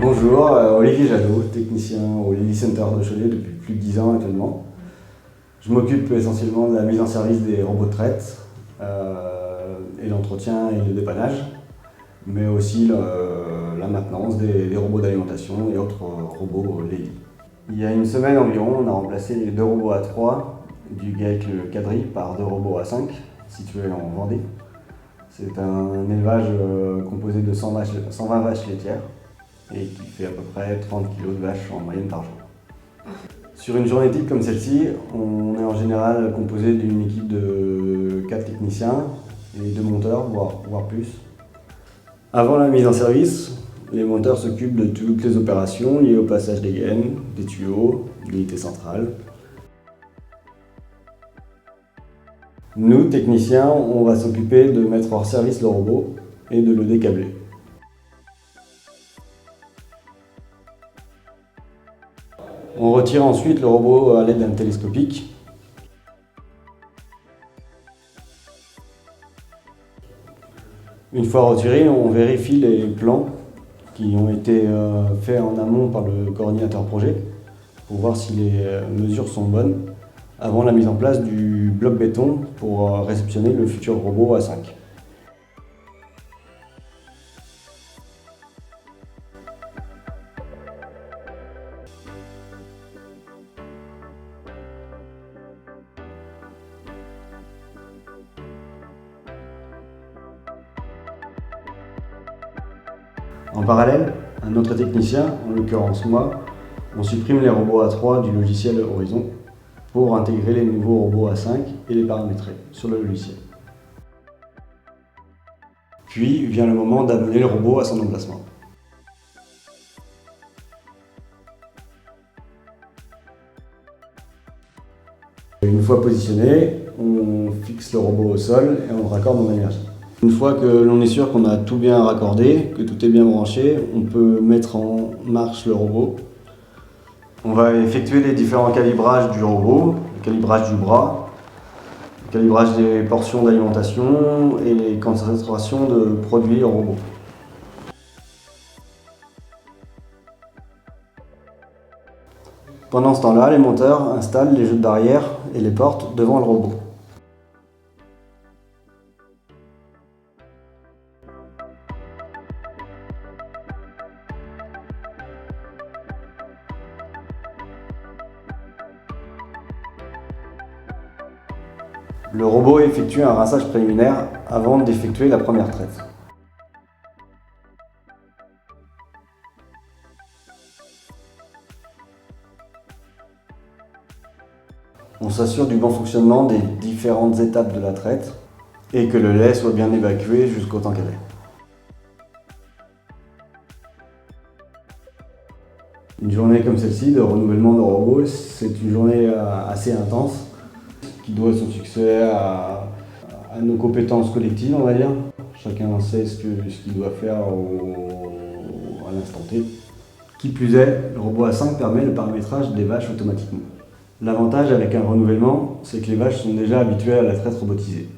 Bonjour, Olivier Jadot, technicien au Lily Center de Cholet depuis plus de 10 ans actuellement. Je m'occupe essentiellement de la mise en service des robots de traite et l'entretien et le dépannage, mais aussi la maintenance des robots d'alimentation et autres robots Lily. Il y a une semaine environ, on a remplacé les 2 robots A3 du GAEC Le Cadry par 2 robots A5 situés en Vendée. C'est un élevage composé de 120 vaches laitières et qui fait à peu près 30 kg de vaches en moyenne par jour. Sur une journée type comme celle-ci, on est en général composé d'une équipe de 4 techniciens et 2 monteurs, voire plus. Avant la mise en service, les monteurs s'occupent de toutes les opérations liées au passage des gaines, des tuyaux, de l'unité centrale. Nous, techniciens, on va s'occuper de mettre hors service le robot et de le décabler. On retire ensuite le robot à l'aide d'un télescopique. Une fois retiré, on vérifie les plans qui ont été faits en amont par le coordinateur projet pour voir si les mesures sont bonnes avant la mise en place du bloc béton pour réceptionner le futur robot A5. En parallèle, un autre technicien, en l'occurrence moi, on supprime les robots A3 du logiciel Horizon pour intégrer les nouveaux robots A5 et les paramétrer sur le logiciel. Puis vient le moment d'amener le robot à son emplacement. Une fois positionné, on fixe le robot au sol et on le raccorde en énergie. Une fois que l'on est sûr qu'on a tout bien raccordé, que tout est bien branché, on peut mettre en marche le robot. On va effectuer les différents calibrages du robot, le calibrage du bras, le calibrage des portions d'alimentation et les concentrations de produits au robot. Pendant ce temps-là, les monteurs installent les jeux de barrière et les portes devant le robot. Le robot effectue un rinçage préliminaire avant d'effectuer la première traite. On s'assure du bon fonctionnement des différentes étapes de la traite et que le lait soit bien évacué jusqu'au temps qu'elle est. Une journée comme celle-ci de renouvellement de robot, c'est une journée assez intense qui doit son succès à nos compétences collectives, on va dire. Chacun sait ce qu'il doit faire à l'instant T. Qui plus est, le robot A5 permet le paramétrage des vaches automatiquement. L'avantage avec un renouvellement, c'est que les vaches sont déjà habituées à la traite robotisée.